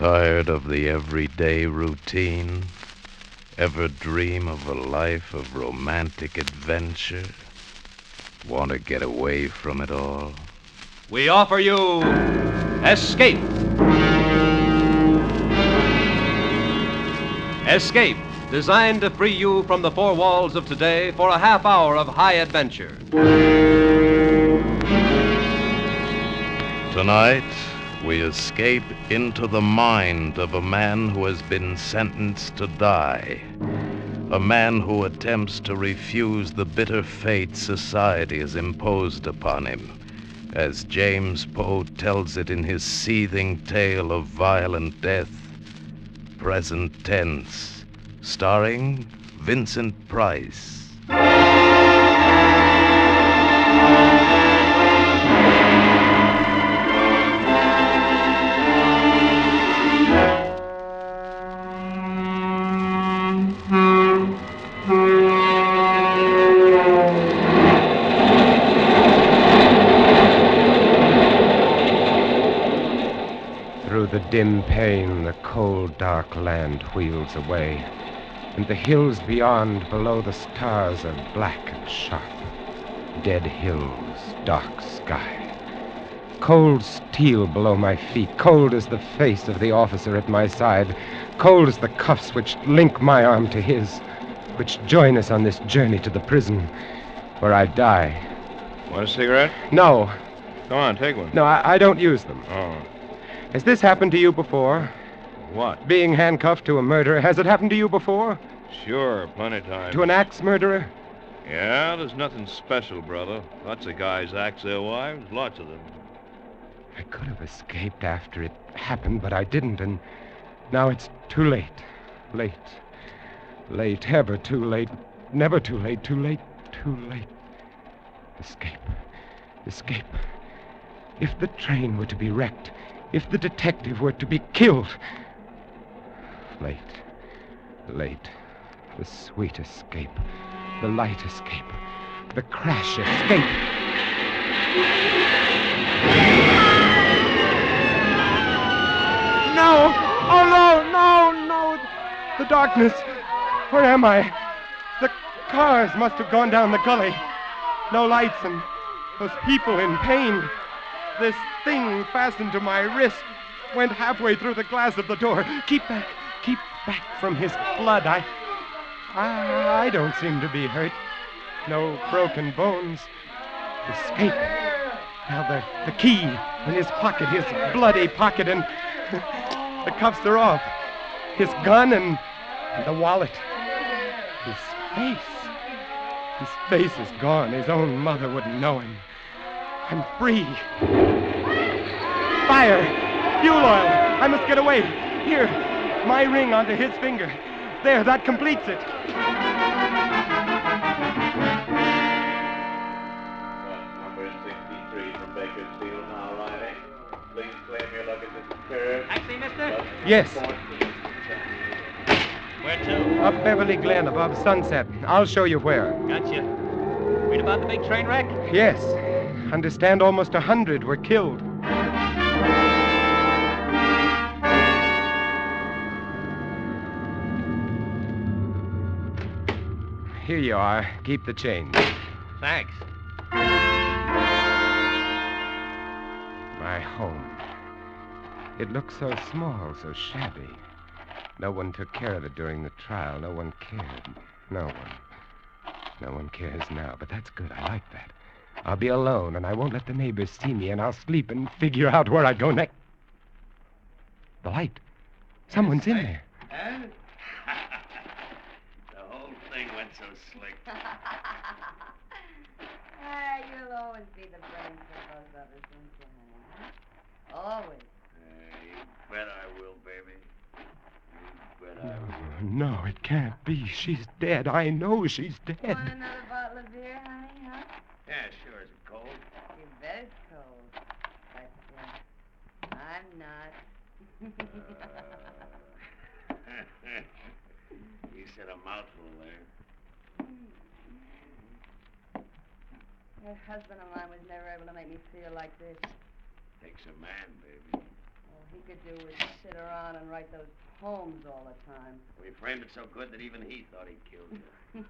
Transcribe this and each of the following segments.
Tired of the everyday routine? Ever dream of a life of romantic adventure? Want to get away from it all? We offer you Escape. Escape, designed to free you from the four walls of today for a half hour of high adventure. Tonight, we escape into the mind of a man who has been sentenced to die. A man who attempts to refuse the bitter fate society has imposed upon him, as James Poe tells it in his seething tale of violent death, Present Tense, starring Vincent Price. Through the dim pane, the cold, dark land wheels away, and the hills beyond, below the stars, are black and sharp. Dead hills, dark sky. Cold steel below my feet, cold as the face of the officer at my side, cold as the cuffs which link my arm to his, which join us on this journey to the prison, where I die. Want a cigarette? No, Go on, take one. no, I don't use them. Oh. Has this happened to you before? What? Being handcuffed to a murderer, has it happened to you before? Sure, plenty of times. To an axe murderer? Yeah, there's nothing special, brother. Lots of guys axe their wives, lots of them. I could have escaped after it happened, but I didn't, and now it's too late. Late. Late, ever too late. Never too late, too late, too late. Escape. Escape. If the train were to be wrecked, if the detective were to be killed. Late. Late. The sweet escape. The light escape. The crash escape. No! Oh, no! The darkness. Where am I? The cars must have gone down the gully. No lights, and those people in pain. This thing fastened to my wrist went halfway through the glass of the door. Keep back from his blood. I don't seem to be hurt. No broken bones. Escape. Now the key in his pocket, his bloody pocket, and the cuffs are off. His gun and the wallet. His face. His face is gone. His own mother wouldn't know him. I'm free. Fire! Fuel oil! I must get away. Here, my ring onto his finger. There, that completes it. Number 63 from Bakersfield now arriving. Please claim your luggage at the curb. Taxi, mister? Yes. Where to? Up Beverly Glen above Sunset. I'll show you where. Gotcha. Read about the big train wreck? Yes. Understand almost 100 were killed. Here you are. Keep the change. Thanks. My home. It looks so small, so shabby. No one took care of it during the trial. No one cared. No one. No one cares now, but that's good. I like that. I'll be alone, and I won't let the neighbors see me, and I'll sleep and figure out where I go next. The light. Someone's in there. And? The whole thing went so slick. You'll always be the brains for both of us, Vincent. Always. You bet I will, baby. You bet I will. No, it can't be. She's dead. I know she's dead. Want another bottle of beer, honey, huh? Yeah, sure. Is it cold? You bet it's cold. But, I'm not. You said a mouthful there. Your husband of mine was never able to make me feel like this. Takes a man, baby. Well, he could do was sit around and write those poems all the time. We framed it so good that even he thought he'd killed you.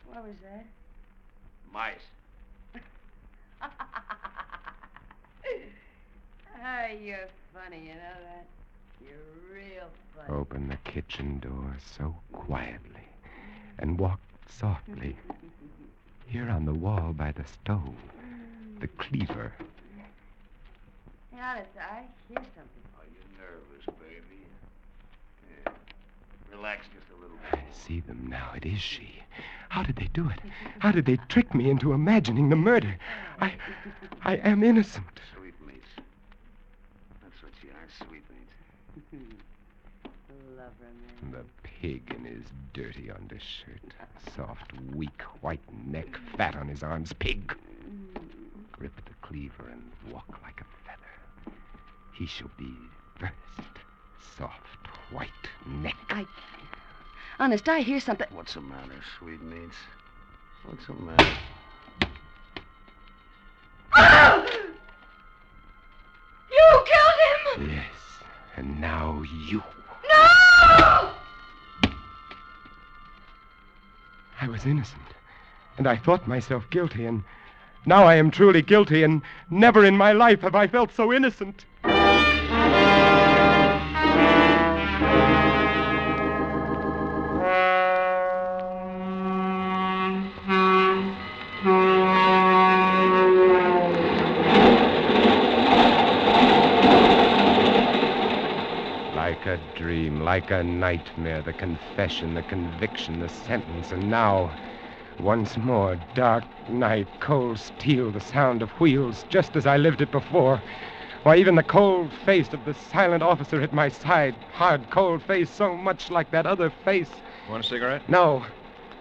What was that? Mice. Ah, you're funny, you know that? You're real funny. Open the kitchen door so quietly and walk softly. Here on the wall by the stove, the cleaver. Hey, honest, I hear something. Oh, you're nervous, baby. Yeah. Relax just a little I bit. see them now. It is she. How did they do it? How did they trick me into imagining the murder? I am innocent. Sweetmeats. That's what you are, sweetmeats. Love her, man. The pig in his dirty undershirt. Soft, weak, white neck, fat on his arms. Pig. Grip the cleaver and walk like a feather. He shall be first. Soft, white neck. Honest, I hear something. What's the matter, sweetmeats? What's the matter? Oh! You killed him! Yes, and now you. No! I was innocent, and I thought myself guilty, and now I am truly guilty, and never in my life have I felt so innocent. Like a dream, like a nightmare, the confession, the conviction, the sentence, and now, once more, dark night, cold steel, the sound of wheels, just as I lived it before. Why, even the cold face of the silent officer at my side, hard, cold face, so much like that other face. Want a cigarette? No,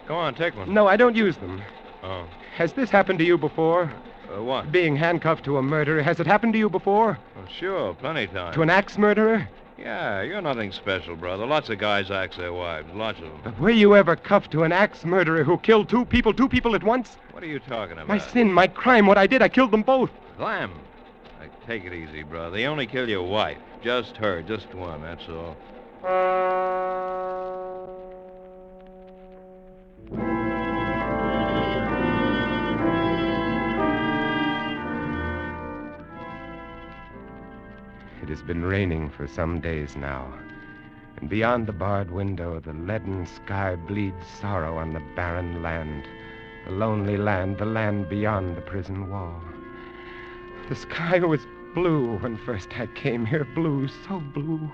Go on, take one. no, I don't use them. Oh. Has this happened to you before? What? Being handcuffed to a murderer, has it happened to you before? Oh, sure, plenty of times. To an axe murderer? Yeah, you're nothing special, brother. Lots of guys axe their wives. Lots of them. But were you ever cuffed to an axe murderer who killed two people at once? What are you talking about? My sin, my crime, what I did, I killed them both. Glam. Take it easy, brother. They only kill your wife. Just her, just one, that's all. It has been raining for some days now, and beyond the barred window, the leaden sky bleeds sorrow on the barren land, the lonely land, the land beyond the prison wall. The sky was blue when first I came here, blue, so blue.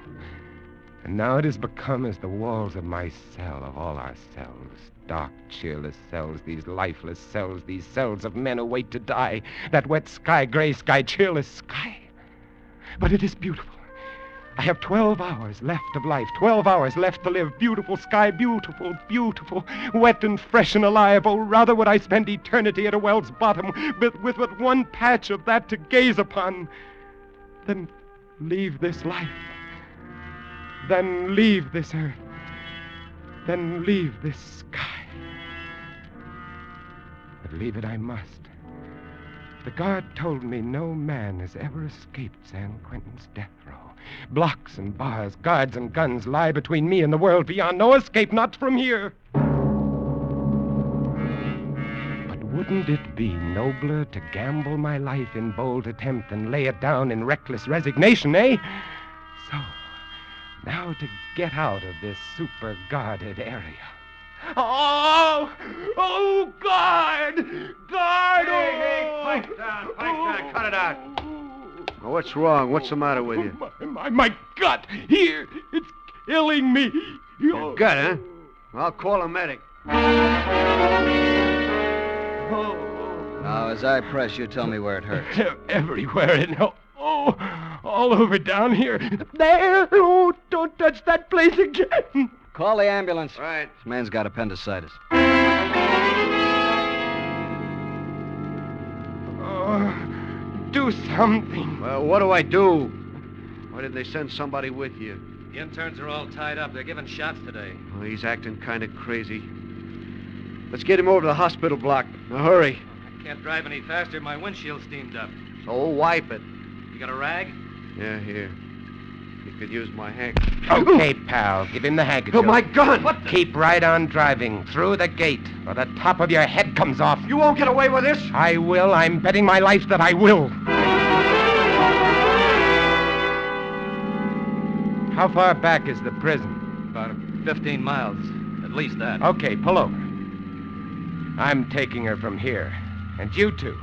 And now it has become as the walls of my cell, of all our cells, dark, cheerless cells, these lifeless cells, these cells of men who wait to die, that wet sky, gray sky, cheerless sky. But it is beautiful. I have 12 hours left of life, 12 hours left to live. Beautiful sky, beautiful, beautiful, wet and fresh and alive. Oh, rather would I spend eternity at a well's bottom with but one patch of that to gaze upon than leave this life, then leave this earth, then leave this sky. But leave it I must. The guard told me no man has ever escaped San Quentin's death row. Blocks and bars, guards and guns lie between me and the world beyond. No escape, not from here. But wouldn't it be nobler to gamble my life in bold attempt and lay it down in reckless resignation, eh? So, now to get out of this super-guarded area. Oh! Oh, guard! Guard! Hey, pipe down, cut it out. Well, what's wrong? What's the matter with you? My gut! Here! It's killing me! Your gut, huh? I'll call a medic. Now, as I press, you tell me where it hurts. Everywhere, all over down here. There! Oh, don't touch that place again! Call the ambulance. Right. This man's got appendicitis. Do something. Well, what do I do? Why did they send somebody with you? The interns are all tied up. They're giving shots today. Oh, he's acting kind of crazy. Let's get him over to the hospital block. Now, hurry. I can't drive any faster. My windshield's steamed up. So wipe it. You got a rag? Yeah, here. You could use my hand. Okay, pal. Give him the handkerchief. Oh, my gun! What the... Keep right on driving through the gate, or the top of your head comes off. You won't get away with this! I will. I'm betting my life that I will. How far back is the prison? About 15 miles. At least that. Okay, pull over. I'm taking her from here. And you two.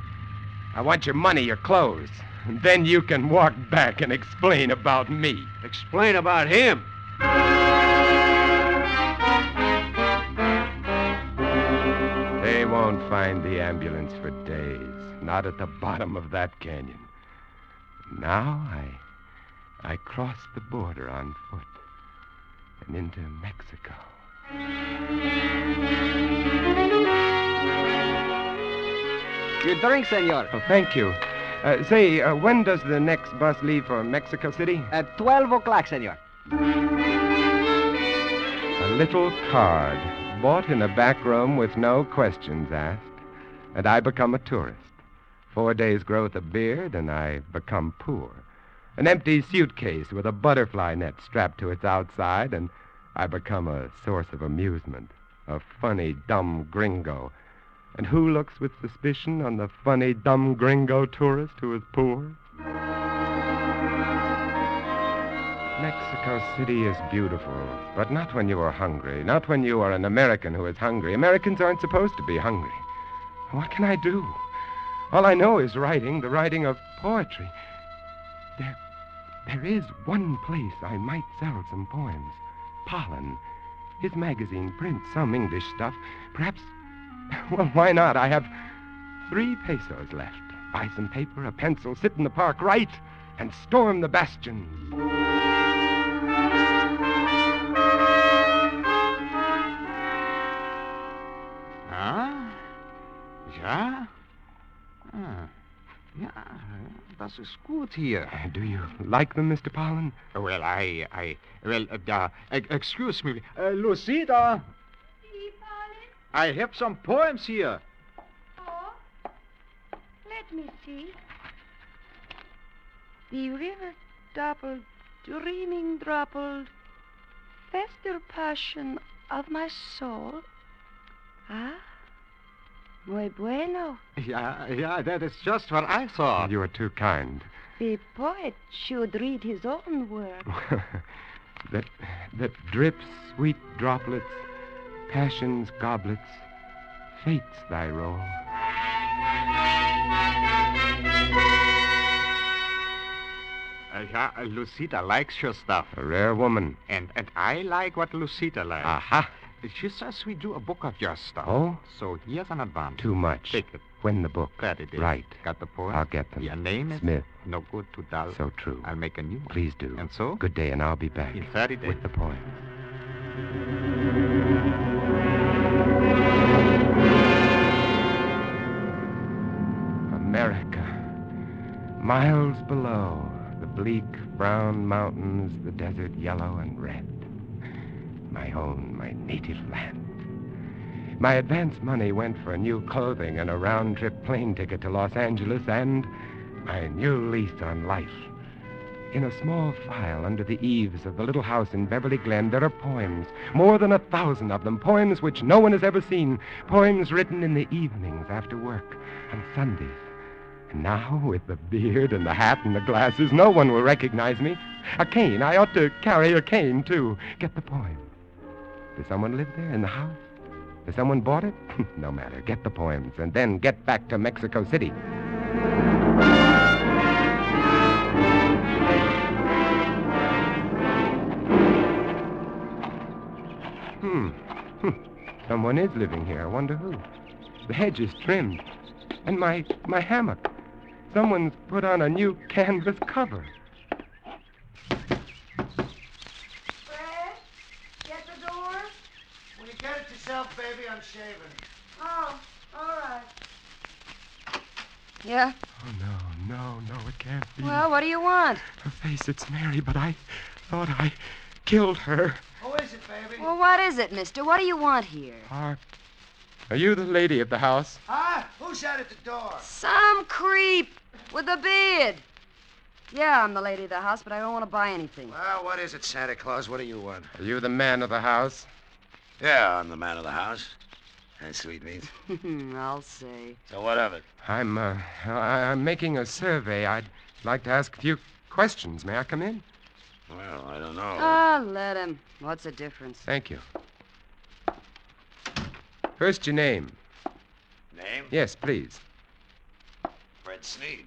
I want your money, your clothes. And then you can walk back and explain about me. Explain about him. They won't find the ambulance for days. Not at the bottom of that canyon. Now I cross the border on foot and into Mexico. Your drink, senor. Oh, thank you. When does the next bus leave for Mexico City? At 12 o'clock, senor. A little card bought in a back room with no questions asked, and I become a tourist. 4 days' growth of beard, and I become poor. An empty suitcase with a butterfly net strapped to its outside, and I become a source of amusement. A funny, dumb gringo. And who looks with suspicion on the funny, dumb gringo tourist who is poor? Mexico City is beautiful, but not when you are hungry. Not when you are an American who is hungry. Americans aren't supposed to be hungry. What can I do? All I know is writing, the writing of poetry. There is one place I might sell some poems. Pollen. His magazine prints some English stuff. Perhaps... Well, why not? I have 3 pesos left. Buy some paper, a pencil, sit in the park, write, and storm the bastions. Ah? Ja? Ah. Ja, das ist gut hier. Do you like them, Mr. Pollen? Well, excuse me. Lucida, I have some poems here. Oh, let me see. The river doubled, dreaming droppled, fester passion of my soul. Ah, muy bueno. Yeah, that is just what I thought. You are too kind. The poet should read his own work. that drips sweet droplets, passion's goblets, fate's thy role. Lucita likes your stuff. A rare woman. And I like what Lucita likes. Aha. She says we do a book of your stuff. Oh? So here's an advance. Too much. Take it. When the book? That it is. Right. Got the poem? I'll get them. Your name is? Smith. No good, $2. So true. I'll make a new one. Please do. And so? Good day, and I'll be back. In 30 days. With the poem. America. Miles below, the bleak brown mountains, the desert yellow and red. My own, my native land. My advance money went for new clothing and a round-trip plane ticket to Los Angeles and my new lease on life. In a small file under the eaves of the little house in Beverly Glen, there are poems, more than 1,000 of them, poems which no one has ever seen, poems written in the evenings after work, on Sundays. And now, with the beard and the hat and the glasses, no one will recognize me. A cane. I ought to carry a cane, too. Get the poem. Does someone live there in the house? Has someone bought it? No matter. Get the poems, and then get back to Mexico City. Someone is living here. I wonder who. The hedge is trimmed. And my hammock. Someone's put on a new canvas cover. Fred, get the door. When you get it yourself, baby, I'm shaving. Oh, all right. Yeah? Oh, no, it can't be. Well, what do you want? Her face, it's Mary, but I thought I killed her. Who is it, baby? Well, what is it, mister? What do you want here? Are you the lady of the house? Huh? Who's that at the door? Some creep with a beard. Yeah, I'm the lady of the house, but I don't want to buy anything. Well, what is it, Santa Claus? What do you want? Are you the man of the house? Yeah, I'm the man of the house. And sweetmeats. I'll say. So what of it? I'm making a survey. I'd like to ask a few questions. May I come in? Well, I don't know. Ah, let him. What's the difference? Thank you. First, your name. Name? Yes, please. Fred Sneed.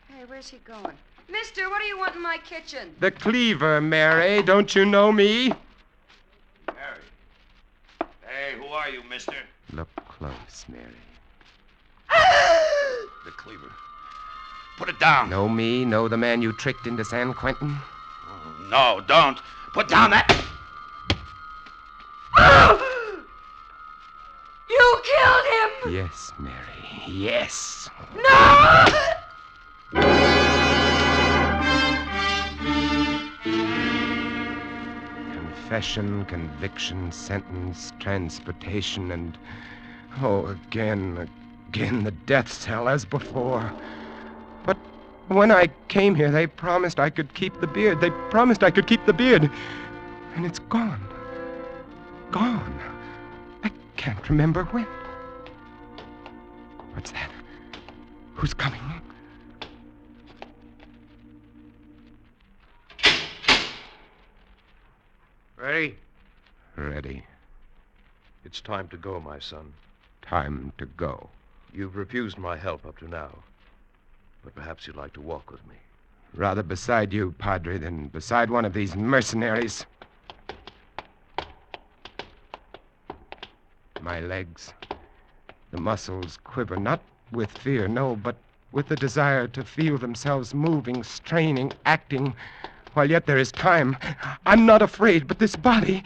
Hey, where's he going? Mister, what do you want in my kitchen? The cleaver, Mary. Don't you know me? Mary. Hey, who are you, mister? Look close, Mary. The cleaver. Put it down. Know me? Know the man you tricked into San Quentin? Oh, no, don't. Put down that... You killed him! Yes, Mary. Yes. No! Confession, conviction, sentence, transportation, and... Oh, again the death cell as before. But when I came here, they promised I could keep the beard. They promised I could keep the beard. And it's gone. Gone. I can't remember when. What's that? Who's coming? Ready? Ready. It's time to go, my son. Time to go. You've refused my help up to now. But perhaps you'd like to walk with me. Rather beside you, Padre, than beside one of these mercenaries. My legs, the muscles quiver, not with fear, no, but with the desire to feel themselves moving, straining, acting, while yet there is time. I'm not afraid, but this body...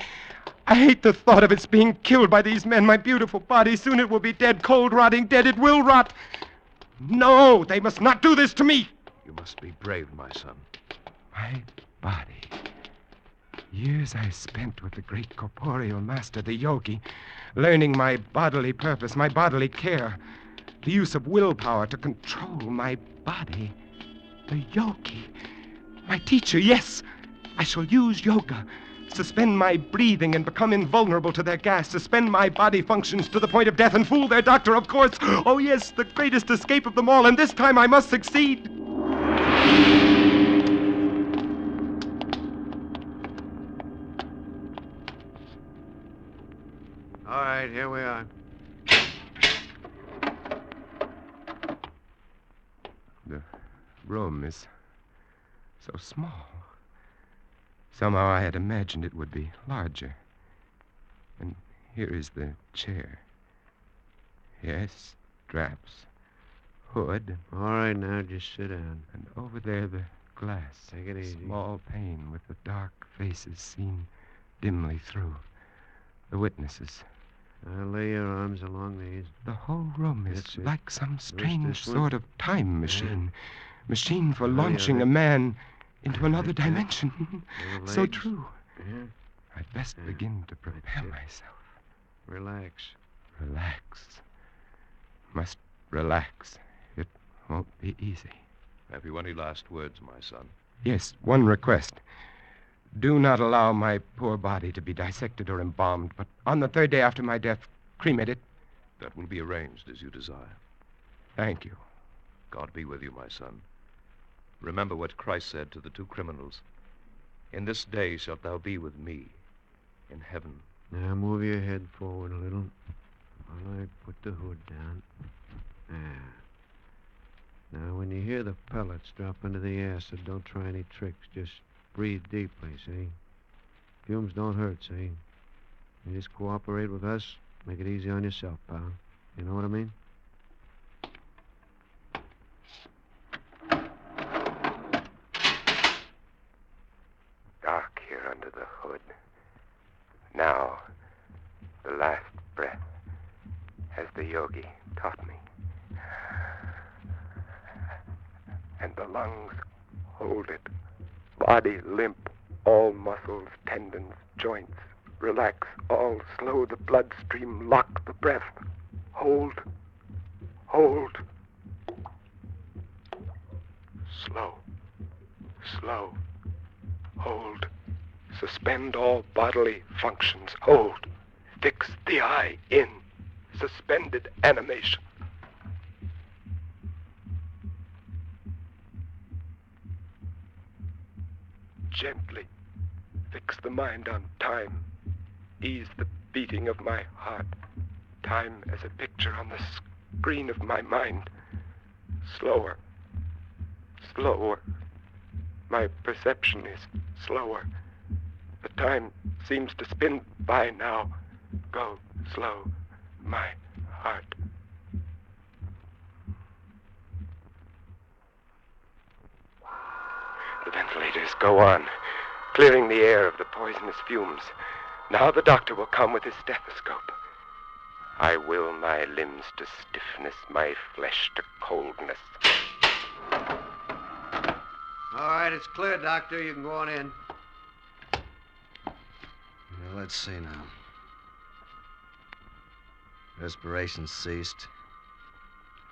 I hate the thought of its being killed by these men. My beautiful body, soon it will be dead, cold, rotting, dead. It will rot. No, they must not do this to me. You must be brave, my son. My body. Years I spent with the great corporeal master, the yogi, learning my bodily purpose, my bodily care, the use of willpower to control my body. The yogi. My teacher, yes. I shall use yoga. Suspend my breathing and become invulnerable to their gas. Suspend my body functions to the point of death and fool their doctor, of course. Oh, yes, the greatest escape of them all, and this time I must succeed. All right, here we are. The room is so small. Somehow I had imagined it would be larger. And here is the chair. Yes, straps, hood. All right, now, just sit down. And over there, the glass. Take it easy. Small pane with the dark faces seen dimly through. The witnesses. Now lay your arms along these. The whole room is That's it. like some strange this one. sort of time machine. Machine for Oh, yeah, launching that- a man into another Like that. dimension. Little So legs. true. Yeah. I'd best Yeah, begin to prepare it. myself. Relax. Relax. Must relax. It won't be easy. Have you any last words, my son? Yes, one request. Do not allow my poor body to be dissected or embalmed, but on the third day after my death, cremate it. That will be arranged as you desire. Thank you. God be with you, my son. Remember what Christ said to the two criminals. In this day shalt thou be with me in heaven. Now move your head forward a little while I put the hood down. There. Now, when you hear the pellets drop into the acid, don't try any tricks. Just breathe deeply, see? Fumes don't hurt, see? You just cooperate with us. Make it easy on yourself, pal. You know what I mean? Dark here under the hood. Now, the last breath, as the yogi taught me. And the lungs hold it. Body limp, all muscles, tendons, joints. Relax all, slow the bloodstream, lock the breath. Hold. Hold. Slow. Slow. Hold. Suspend all bodily functions. Hold. Fix the eye in. Suspended animation. Gently fix the mind on time. Ease the beating of my heart. Time as a picture on the screen of my mind. Slower. Slower. My perception is slower. The time seems to spin by now. Go slow, my heart. The ventilators go on, clearing the air of the poisonous fumes. Now the doctor will come with his stethoscope. I will my limbs to stiffness, my flesh to coldness. All right, it's clear, Doctor. You can go on in. Let's see now. Respiration ceased.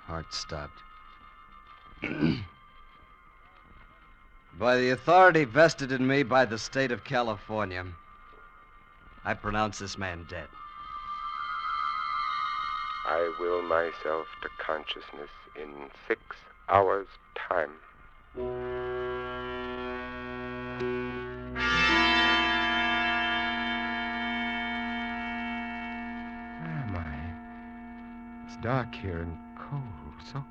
Heart stopped. By the authority vested in me by the state of California, I pronounce this man dead. I will myself to consciousness in 6 hours' time. Where am I? It's dark here and cold, so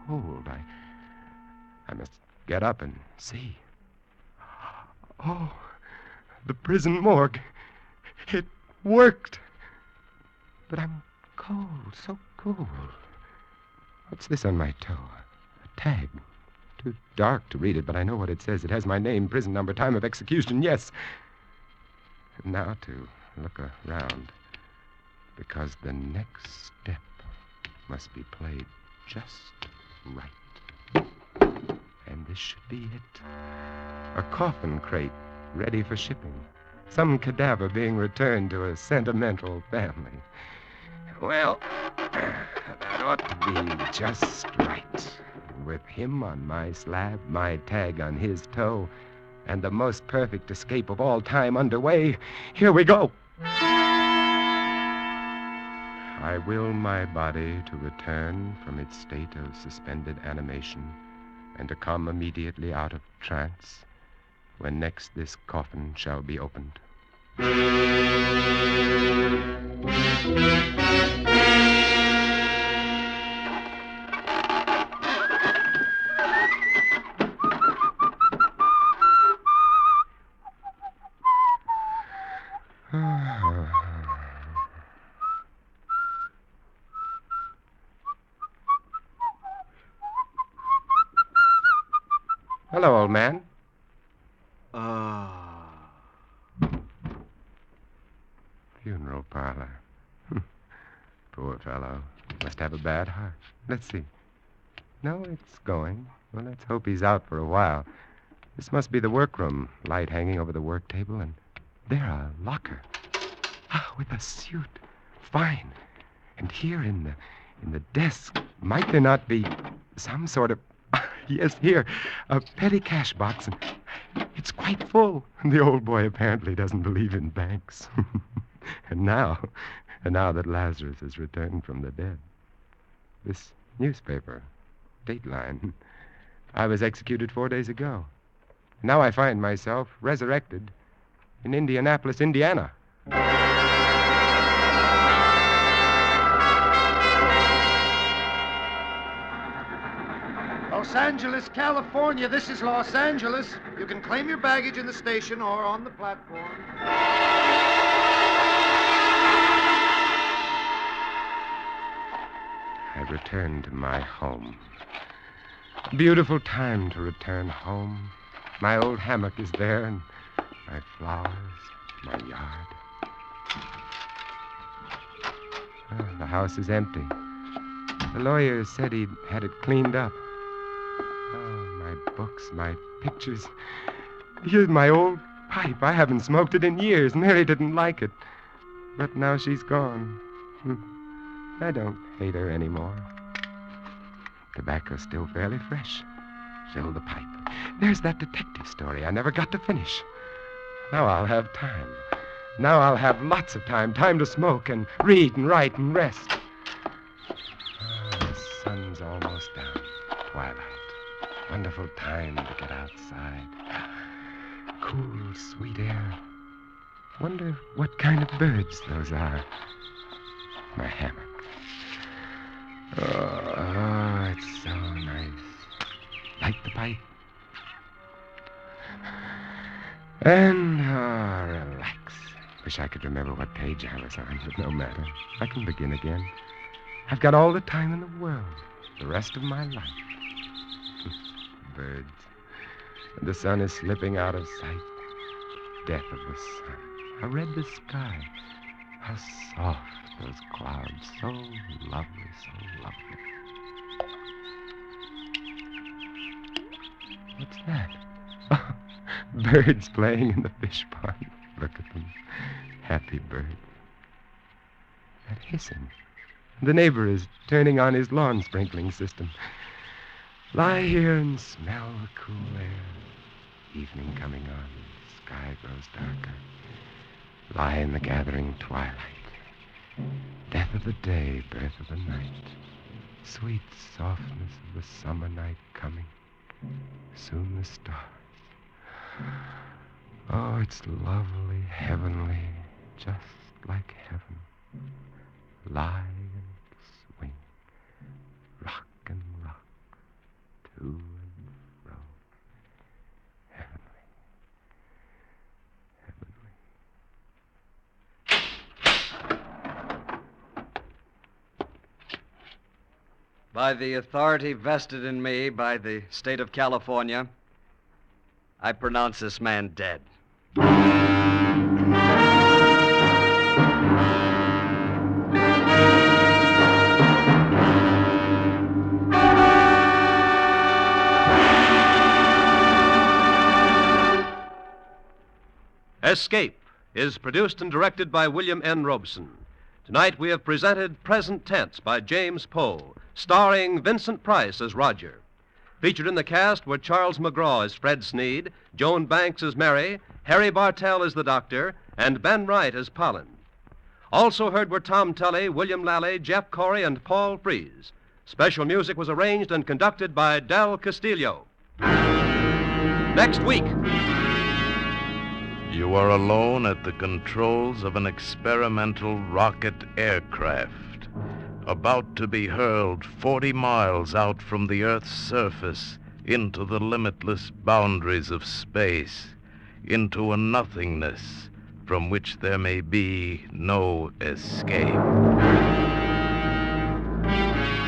cold. I must get up and see. Oh, the prison morgue. It worked. But I'm cold, so cold. What's this on my toe? A tag. Too dark to read it, but I know what it says. It has my name, prison number, time of execution, yes. And now to look around, because the next step must be played just right. And this should be it. A coffin crate ready for shipping. Some cadaver being returned to a sentimental family. Well, that ought to be just right. With him on my slab, my tag on his toe, and the most perfect escape of all time underway, here we go. I will my body to return from its state of suspended animation and to come immediately out of trance when next this coffin shall be opened. Hello, old man. Funeral parlor. Poor fellow. Must have a bad heart. Let's see. No, it's going. Well, let's hope he's out for a while. This must be the workroom. Light hanging over the work table, and there a locker. Ah, with a suit. Fine. And here in the desk, might there not be some sort of... Yes, here, a petty cash box, and it's quite full. The old boy apparently doesn't believe in banks. And now that Lazarus has returned from the dead, this newspaper, Dateline, I was executed 4 days ago. Now I find myself resurrected in Indianapolis, Indiana. Los Angeles, California. This is Los Angeles. You can claim your baggage in the station or on the platform. I return to my home. Beautiful time to return home. My old hammock is there, and my flowers, my yard. Oh, the house is empty. The lawyer said he'd had it cleaned up. Oh, my books, my pictures. Here's my old pipe. I haven't smoked it in years. Mary didn't like it. But now she's gone. I don't hate her anymore. Tobacco's still fairly fresh. Fill the pipe. There's that detective story I never got to finish. Now I'll have time. Now I'll have lots of time. Time to smoke and read and write and rest. The sun's almost down. Twilight. Wonderful time to get outside. Cool, sweet air. Wonder what kind of birds those are. My hammock. Oh, it's so nice. Light the pipe. And, relax. Wish I could remember what page I was on, but no matter. I can begin again. I've got all the time in the world. The rest of my life. Birds. And the sun is slipping out of sight. Death of the sun. How red the sky. How soft those clouds. So lovely, so lovely. What's that? Oh, birds playing in the fish pond. Look at them. Happy birds. That hissing. The neighbor is turning on his lawn sprinkling system. Lie here and smell the cool air. Evening coming on. Sky grows darker. Lie in the gathering twilight. Death of the day, birth of the night. Sweet softness of the summer night coming. Soon the stars. Oh, it's lovely, heavenly, just like heaven. Lie and swing, rock and rock, to and fro. Heavenly, heavenly. By the authority vested in me by the state of California, I pronounce this man dead. Escape is produced and directed by William N. Robeson. Tonight we have presented Present Tense by James Poe, starring Vincent Price as Roger. Featured in the cast were Charles McGraw as Fred Sneed, Joan Banks as Mary, Harry Bartell as the Doctor, and Ben Wright as Pollen. Also heard were Tom Tully, William Lally, Jeff Corey, and Paul Frees. Special music was arranged and conducted by Del Castillo. Next week. You are alone at the controls of an experimental rocket aircraft, about to be hurled 40 miles out from the Earth's surface into the limitless boundaries of space, into a nothingness from which there may be no escape.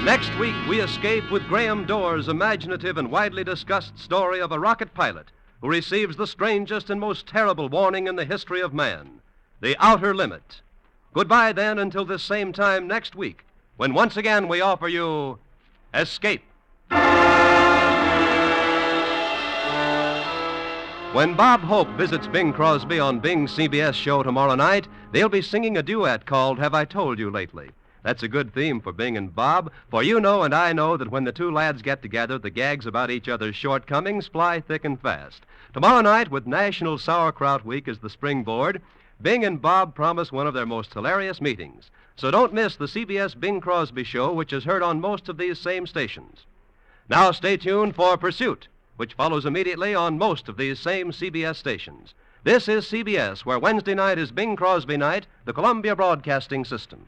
Next week, we escape with Graham Doerr's imaginative and widely discussed story of a rocket pilot who receives the strangest and most terrible warning in the history of man, the outer limit. Goodbye, then, until this same time next week, when once again we offer you Escape. When Bob Hope visits Bing Crosby on Bing's CBS show tomorrow night, they'll be singing a duet called Have I Told You Lately? That's a good theme for Bing and Bob, for you know and I know that when the two lads get together, the gags about each other's shortcomings fly thick and fast. Tomorrow night, with National Sauerkraut Week as the springboard, Bing and Bob promise one of their most hilarious meetings. So don't miss the CBS Bing Crosby show, which is heard on most of these same stations. Now stay tuned for Pursuit, which follows immediately on most of these same CBS stations. This is CBS, where Wednesday night is Bing Crosby night, the Columbia Broadcasting System.